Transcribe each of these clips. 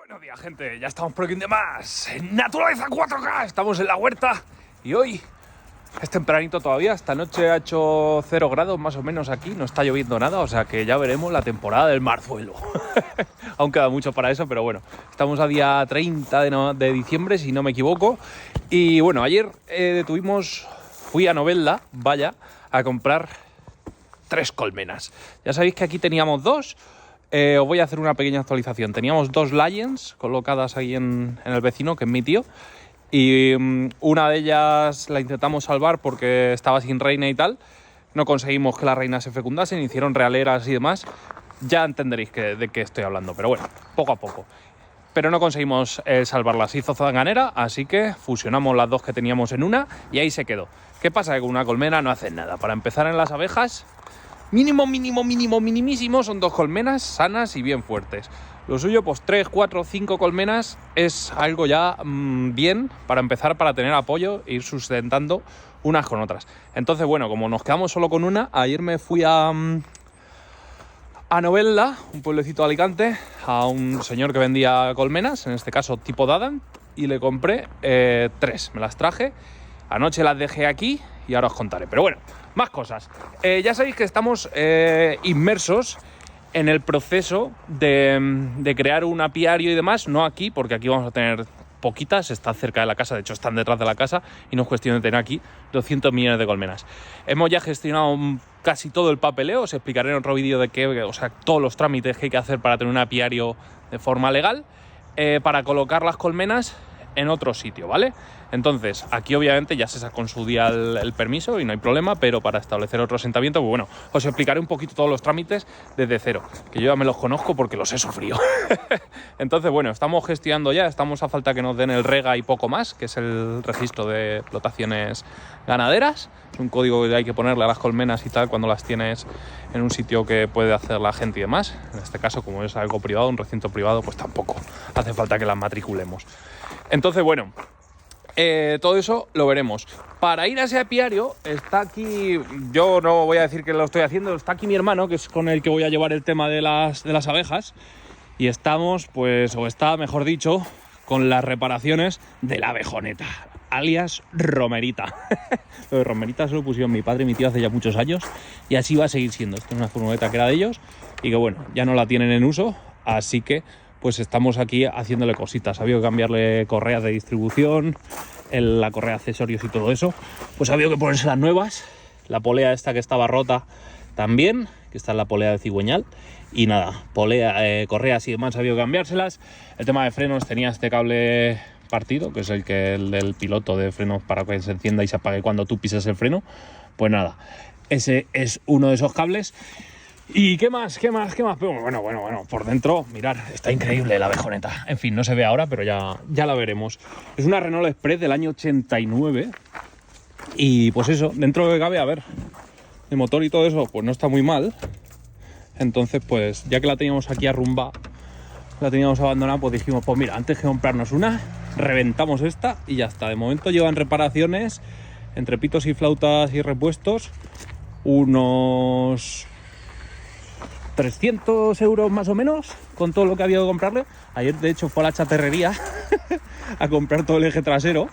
Buenos días, gente, ya estamos por aquí de más en Naturaleza 4K, estamos en la huerta y hoy es tempranito todavía, esta noche ha hecho 0 grados más o menos aquí, no está lloviendo nada, o sea que ya veremos la temporada del marzuelo. Aún queda mucho para eso, pero bueno, estamos a día 30 de diciembre, si no me equivoco, y bueno, ayer fui a Novelda, vaya, a comprar 3 colmenas. Ya sabéis que aquí teníamos 2. Os voy a hacer una pequeña actualización. Teníamos 2 Lions colocadas ahí en el vecino, que es mi tío. Y una de ellas la intentamos salvar porque estaba sin reina y tal. No conseguimos que la reina se fecundase, hicieron realeras y demás. Ya entenderéis de qué estoy hablando, pero bueno, poco a poco. Pero no conseguimos salvarla. Se hizo zanganera, así que fusionamos las 2 que teníamos en una y ahí se quedó. ¿Qué pasa? Que con una colmena no hacen nada. Para empezar, en las abejas, minimísimo, son 2 colmenas sanas y bien fuertes. Lo suyo, pues 3, 4, 5 colmenas es algo ya bien para empezar, para tener apoyo e ir sustentando unas con otras. Entonces, bueno, como nos quedamos solo con una, ayer me fui a Novelda, un pueblecito de Alicante, a un señor que vendía colmenas, en este caso tipo Dadan, y le compré 3. Me las traje, anoche las dejé aquí y ahora os contaré. Pero bueno, más cosas. Ya sabéis que estamos inmersos en el proceso de crear un apiario y demás, no aquí, porque aquí vamos a tener poquitas, está cerca de la casa, de hecho están detrás de la casa y no es cuestión de tener aquí 200 millones de colmenas. Hemos ya gestionado casi todo el papeleo, os explicaré en otro vídeo todos los trámites que hay que hacer para tener un apiario de forma legal, para colocar las colmenas en otro sitio, ¿vale? Entonces, aquí obviamente ya se sacó en su día el permiso y no hay problema, pero para establecer otro asentamiento, pues bueno, os explicaré un poquito todos los trámites desde cero, que yo ya me los conozco porque los he sufrido. Entonces, bueno, estamos gestionando ya, estamos a falta que nos den el REGA y poco más, que es el registro de explotaciones ganaderas. Es un código que hay que ponerle a las colmenas y tal cuando las tienes en un sitio que puede hacer la gente y demás. En este caso, como es algo privado, un recinto privado, pues tampoco hace falta que las matriculemos. Entonces, bueno, todo eso lo veremos. Para ir a ese apiario está aquí, yo no voy a decir que lo estoy haciendo, está aquí mi hermano, que es con el que voy a llevar el tema de las abejas, y estamos, pues, o está, mejor dicho, con las reparaciones de la abejoneta, alias romerita. Lo de romerita se lo pusieron mi padre y mi tío hace ya muchos años, y así va a seguir siendo. Esta es una furgoneta que era de ellos, y que bueno, ya no la tienen en uso, así que pues estamos aquí haciéndole cositas. Ha habido que cambiarle correas de distribución, la correa de accesorios y todo eso. Pues ha habido que ponerse las nuevas. La polea esta que estaba rota también, que está en la polea de cigüeñal. Y nada, correas y demás ha habido que cambiárselas. El tema de frenos, tenía este cable partido, que es el del piloto de frenos para que se encienda y se apague cuando tú pisas el freno. Pues nada, ese es uno de esos cables. ¿Y qué más? Pero bueno, por dentro, mirad, está increíble la abejoneta. En fin, no se ve ahora, pero ya la veremos. Es una Renault Express del año 89. Y pues eso, dentro de que cabe, a ver, el motor y todo eso, pues no está muy mal. Entonces, pues ya que la teníamos aquí arrumbada, la teníamos abandonada, pues dijimos, pues mira, antes que comprarnos una, reventamos esta y ya está. De momento llevan reparaciones, entre pitos y flautas y repuestos, unos 300 euros más o menos, con todo lo que había que comprarle. Ayer, de hecho, fue a la chatarrería a comprar todo el eje trasero,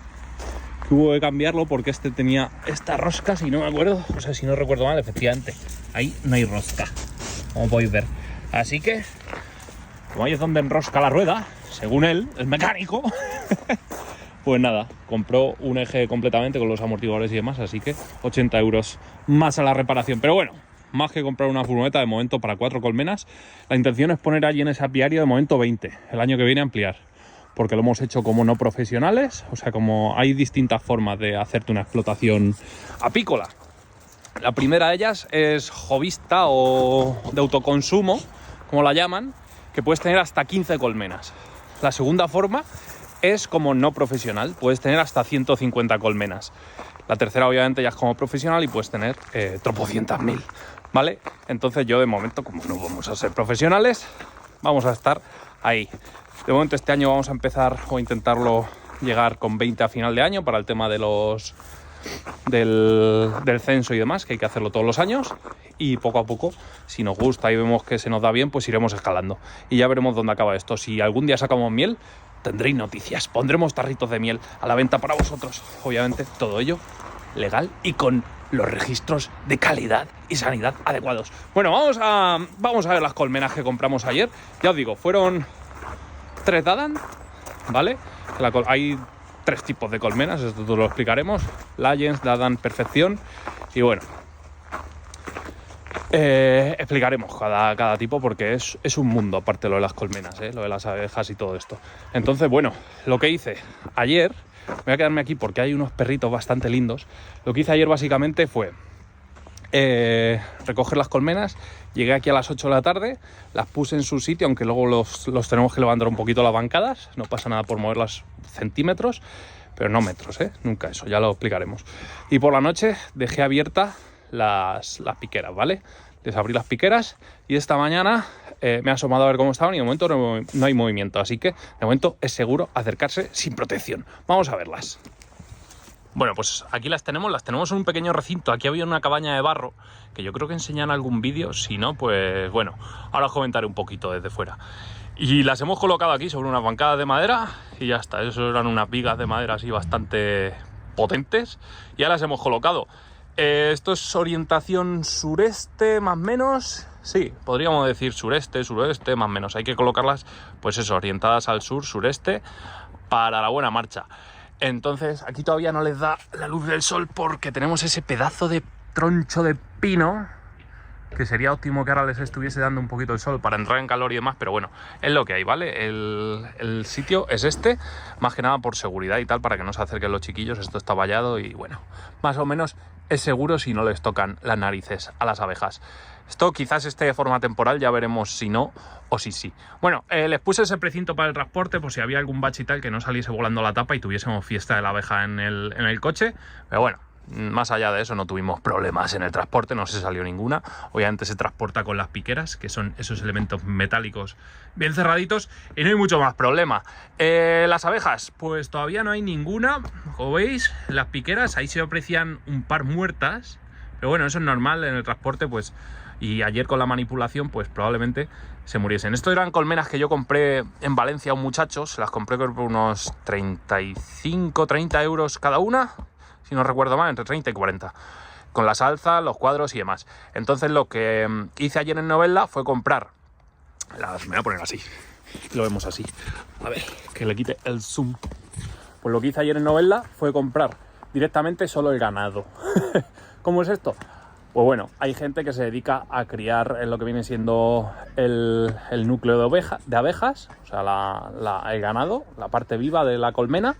que hubo que cambiarlo porque este tenía esta rosca, si no me acuerdo, o sea, si no recuerdo mal, efectivamente, ahí no hay rosca, como podéis ver. Así que, como ahí es donde enrosca la rueda, según él, el mecánico, pues nada, compró un eje completamente con los amortiguadores y demás, así que 80 euros más a la reparación. Pero bueno, más que comprar una furgoneta, de momento para 4 colmenas, la intención es poner allí en ese apiario de momento 20, el año que viene ampliar, porque lo hemos hecho como no profesionales, o sea, como hay distintas formas de hacerte una explotación apícola. La primera de ellas es jovista o de autoconsumo, como la llaman, que puedes tener hasta 15 colmenas. La segunda forma es como no profesional, puedes tener hasta 150 colmenas. La tercera obviamente ya es como profesional y puedes tener tropocientas mil, ¿vale? Entonces yo de momento, como no vamos a ser profesionales, vamos a estar ahí. De momento este año vamos a empezar o intentarlo llegar con 20 a final de año para el tema de los del censo y demás, que hay que hacerlo todos los años, y poco a poco, si nos gusta y vemos que se nos da bien, pues iremos escalando y ya veremos dónde acaba esto. Si algún día sacamos miel, tendréis noticias, pondremos tarritos de miel a la venta para vosotros, obviamente todo ello legal y con los registros de calidad y sanidad adecuados. Bueno, vamos a ver las colmenas que compramos ayer. Ya os digo, fueron 3 Dadan, ¿vale? Hay 3 tipos de colmenas, esto lo explicaremos: Legends, Dadan, Perfección. Y bueno, explicaremos cada tipo, porque es un mundo aparte lo de las colmenas, lo de las abejas y todo esto. Entonces, bueno, lo que hice ayer, voy a quedarme aquí porque hay unos perritos bastante lindos. Lo que hice ayer básicamente fue recoger las colmenas. Llegué aquí a las 8 de la tarde, las puse en su sitio, aunque luego los tenemos que levantar un poquito las bancadas. No pasa nada por moverlas centímetros, pero no metros, nunca eso, ya lo explicaremos. Y por la noche dejé abiertas las piqueras, ¿vale? Les abrí las piqueras y esta mañana me he asomado a ver cómo estaban y de momento no hay movimiento, así que de momento es seguro acercarse sin protección. Vamos a verlas. Bueno, pues aquí las tenemos en un pequeño recinto. Aquí había una cabaña de barro, que yo creo que enseñan algún vídeo. Si no, pues bueno, ahora os comentaré un poquito desde fuera. Y las hemos colocado aquí sobre unas bancadas de madera y ya está. Eso eran unas vigas de madera así bastante potentes. Y ya las hemos colocado. Esto es orientación sureste, más o menos. Sí, podríamos decir sureste, suroeste, más o menos. Hay que colocarlas, pues eso, orientadas al sur, sureste, para la buena marcha. Entonces aquí todavía no les da la luz del sol porque tenemos ese pedazo de troncho de pino, que sería óptimo que ahora les estuviese dando un poquito el sol para entrar en calor y demás, pero bueno, es lo que hay, ¿vale? El sitio es este, más que nada por seguridad y tal, para que no se acerquen los chiquillos. Esto está vallado y bueno, más o menos es seguro si no les tocan las narices a las abejas. Esto quizás esté de forma temporal, ya veremos si no o si sí. Bueno, les puse ese precinto para el transporte por si había algún bache y tal, que no saliese volando la tapa y tuviésemos fiesta de la abeja en el coche. Pero bueno, más allá de eso no tuvimos problemas en el transporte, no se salió ninguna. Obviamente se transporta con las piqueras, que son esos elementos metálicos bien cerraditos, y no hay mucho más problema. Las abejas, pues todavía no hay ninguna. Como veis, las piqueras, ahí se aprecian un par muertas, pero bueno, eso es normal en el transporte, pues. Y ayer con la manipulación, pues probablemente se muriesen. Esto eran colmenas que yo compré en Valencia a un muchacho. Se las compré por unos 35, 30 euros cada una, si no recuerdo mal, entre 30 y 40. Con las alzas, los cuadros y demás. Entonces lo que hice ayer en Novelda fue comprar... Me voy a poner así, lo vemos así. A ver, que le quite el zoom. Pues lo que hice ayer en Novelda fue comprar directamente solo el ganado. ¿Cómo es esto? Pues bueno, hay gente que se dedica a criar en lo que viene siendo el núcleo de abejas, o sea, el ganado, la parte viva de la colmena,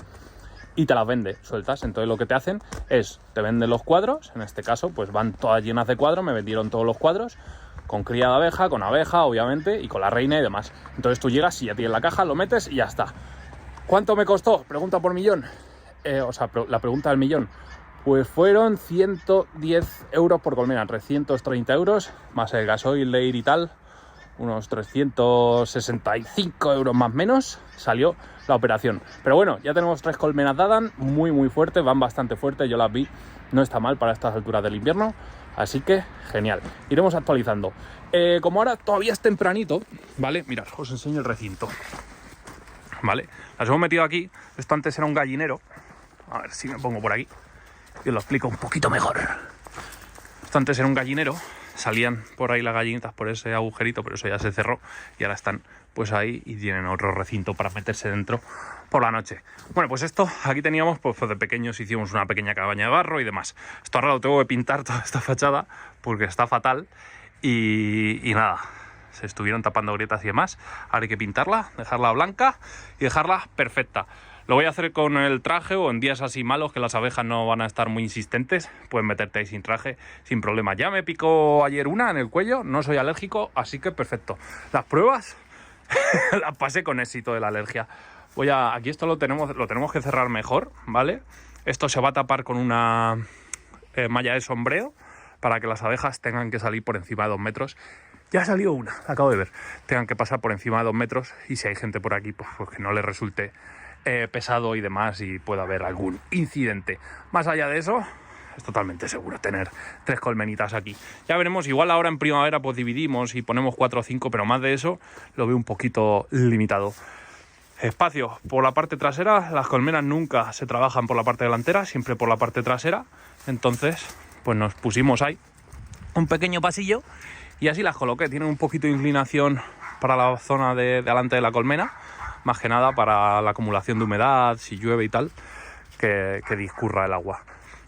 y te las vende sueltas. Entonces lo que te hacen es, te venden los cuadros, en este caso pues van todas llenas de cuadros, me vendieron todos los cuadros, con cría de abeja, con abeja obviamente, y con la reina y demás. Entonces tú llegas y ya tienes la caja, lo metes y ya está. ¿Cuánto me costó? Pregunta por millón. La pregunta del millón. Pues fueron 110 euros por colmena, 330 euros, más el gasoil, leir y tal, unos 365 euros más o menos, salió la operación. Pero bueno, ya tenemos 3 colmenas Dadan, muy fuertes, van bastante fuertes, yo las vi, no está mal para estas alturas del invierno, así que genial. Iremos actualizando. Como ahora todavía es tempranito, ¿vale? Mirad, os enseño el recinto, ¿vale? Las hemos metido aquí, esto antes era un gallinero, a ver si me pongo por aquí. Y os lo explico un poquito mejor. Esto antes era un gallinero, salían por ahí las gallinitas por ese agujerito, pero eso ya se cerró y ahora están pues ahí y tienen otro recinto para meterse dentro por la noche. Bueno, pues esto aquí teníamos, pues de pequeños hicimos una pequeña cabaña de barro y demás. Esto ahora lo tengo que pintar, toda esta fachada, porque está fatal y nada, se estuvieron tapando grietas y demás. Ahora hay que pintarla, dejarla blanca y dejarla perfecta. Lo voy a hacer con el traje, o en días así malos que las abejas no van a estar muy insistentes, puedes meterte ahí sin traje, sin problema. Ya me picó ayer una en el cuello, no soy alérgico, así que perfecto. Las pruebas las pasé con éxito de la alergia. Aquí esto lo tenemos que cerrar mejor, ¿vale? Esto se va a tapar con una malla de sombreo para que las abejas tengan que salir por encima de 2 metros. Ya ha salido una, acabo de ver. Tengan que pasar por encima de 2 metros y si hay gente por aquí, pues que no les resulte pesado y demás, y puede haber algún incidente. Más allá de eso, es totalmente seguro tener 3 colmenitas aquí. Ya veremos, igual ahora en primavera pues dividimos y ponemos 4 o 5, pero más de eso lo veo un poquito limitado. Espacio por la parte trasera, las colmenas nunca se trabajan por la parte delantera, siempre por la parte trasera. Entonces, pues nos pusimos ahí un pequeño pasillo y así las coloqué. Tienen un poquito de inclinación para la zona de delante de la colmena, más que nada para la acumulación de humedad, si llueve y tal, que discurra el agua.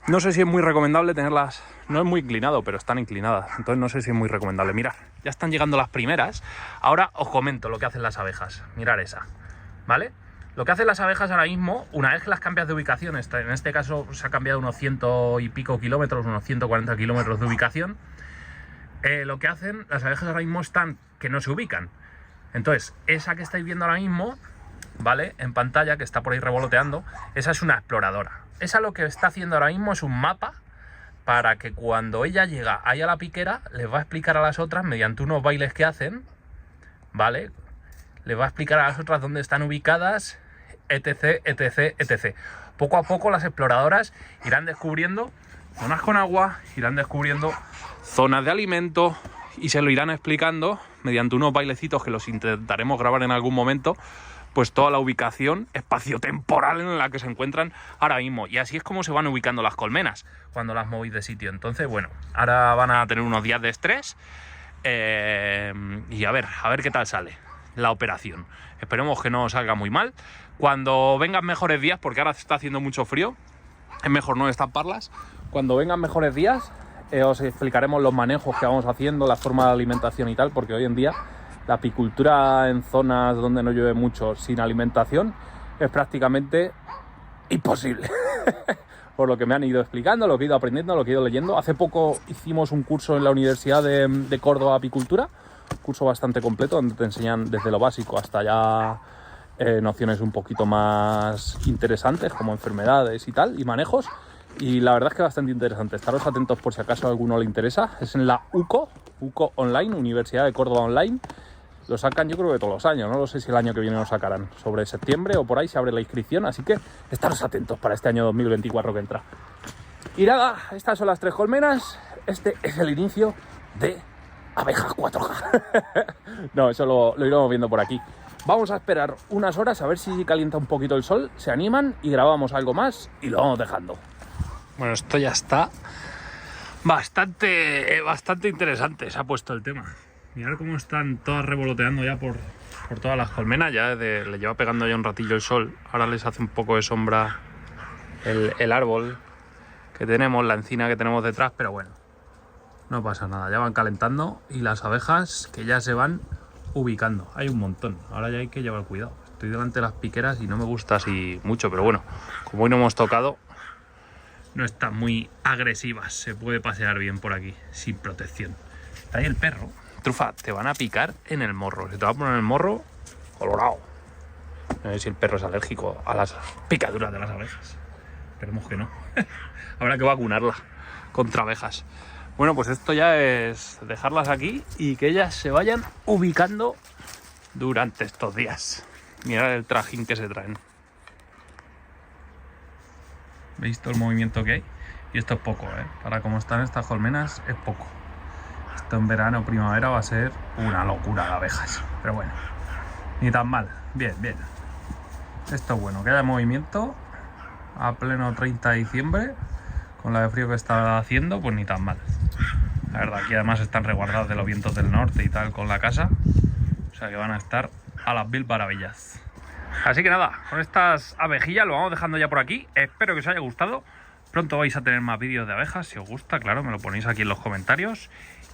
No sé si es muy recomendable tenerlas, no es muy inclinado, pero están inclinadas, entonces no sé si es muy recomendable. Mirad, ya están llegando las primeras. Ahora os comento lo que hacen las abejas. Mirad esa, ¿vale? Lo que hacen las abejas ahora mismo, una vez que las cambias de ubicación, en este caso se ha cambiado unos 100 y pico kilómetros, unos 140 kilómetros de ubicación, lo que hacen las abejas ahora mismo están que no se ubican. Entonces, esa que estáis viendo ahora mismo, ¿vale? En pantalla, que está por ahí revoloteando, esa es una exploradora. Esa lo que está haciendo ahora mismo es un mapa para que cuando ella llega ahí a la piquera, les va a explicar a las otras, mediante unos bailes que hacen, ¿vale? Les va a explicar a las otras dónde están ubicadas, etc, etc, etc. Poco a poco las exploradoras irán descubriendo zonas con agua, irán descubriendo zonas de alimento y se lo irán explicando mediante unos bailecitos que los intentaremos grabar en algún momento, pues toda la ubicación espaciotemporal en la que se encuentran ahora mismo. Y así es como se van ubicando las colmenas cuando las movéis de sitio. Entonces, bueno, ahora van a tener unos días de estrés y a ver qué tal sale la operación. Esperemos que no salga muy mal. Cuando vengan mejores días, porque ahora está haciendo mucho frío, es mejor no estamparlas. Cuando vengan mejores días, os explicaremos los manejos que vamos haciendo, la forma de alimentación y tal, porque hoy en día la apicultura en zonas donde no llueve mucho sin alimentación es prácticamente imposible. Por lo que me han ido explicando, lo que he ido aprendiendo, lo que he ido leyendo. Hace poco hicimos un curso en la Universidad de Córdoba Apicultura, un curso bastante completo donde te enseñan desde lo básico hasta ya nociones un poquito más interesantes como enfermedades y tal, y manejos. Y la verdad es que es bastante interesante. Estaros atentos por si acaso a alguno le interesa. Es en la UCO Online, Universidad de Córdoba Online. Lo sacan yo creo que todos los años, no lo sé si el año que viene lo sacarán, sobre septiembre o por ahí se abre la inscripción, así que estaros atentos para este año 2024 que entra. Y nada, estas son las 3 colmenas, este es el inicio de abejas 4K. No, eso lo iremos viendo por aquí. Vamos a esperar unas horas a ver si calienta un poquito el sol, se animan y grabamos algo más y lo vamos dejando. Bueno, esto ya está bastante interesante, se ha puesto el tema. Mirad cómo están todas revoloteando ya por todas las colmenas. Ya le lleva pegando ya un ratillo el sol. Ahora les hace un poco de sombra el árbol que tenemos, la encina que tenemos detrás. Pero bueno, no pasa nada. Ya van calentando y las abejas que ya se van ubicando. Hay un montón. Ahora ya hay que llevar cuidado. Estoy delante de las piqueras y no me gusta así mucho. Pero bueno, como hoy no hemos tocado, no están muy agresivas. Se puede pasear bien por aquí sin protección. Está ahí el perro. Trufa, te van a picar en el morro. Se te va a poner el morro colorado. No sé si el perro es alérgico a las picaduras de las abejas. Esperemos que no. Habrá que vacunarla contra abejas. Bueno, pues esto ya es dejarlas aquí y que ellas se vayan ubicando durante estos días. Mirad el trajín que se traen. ¿Veis todo el movimiento que hay? Y esto es poco, ¿eh? Para cómo están estas colmenas es poco. Esto en verano o primavera va a ser una locura de abejas. Pero bueno, ni tan mal. Bien, bien. Esto es bueno, que haya movimiento a pleno 30 de diciembre, con la de frío que está haciendo, pues ni tan mal. La verdad, aquí además están resguardadas de los vientos del norte y tal con la casa. O sea que van a estar a las mil maravillas. Así que nada, con estas abejillas lo vamos dejando ya por aquí. Espero que os haya gustado. Pronto vais a tener más vídeos de abejas. Si os gusta, claro, me lo ponéis aquí en los comentarios.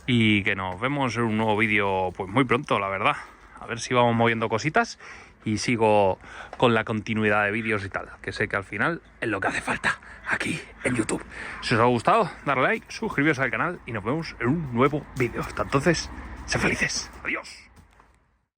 Y que nos vemos en un nuevo vídeo pues muy pronto, la verdad. A ver si vamos moviendo cositas y sigo con la continuidad de vídeos y tal, que sé que al final es lo que hace falta aquí en YouTube. Si os ha gustado, darle like, suscribiros al canal y nos vemos en un nuevo vídeo. Hasta entonces, sed felices. Adiós.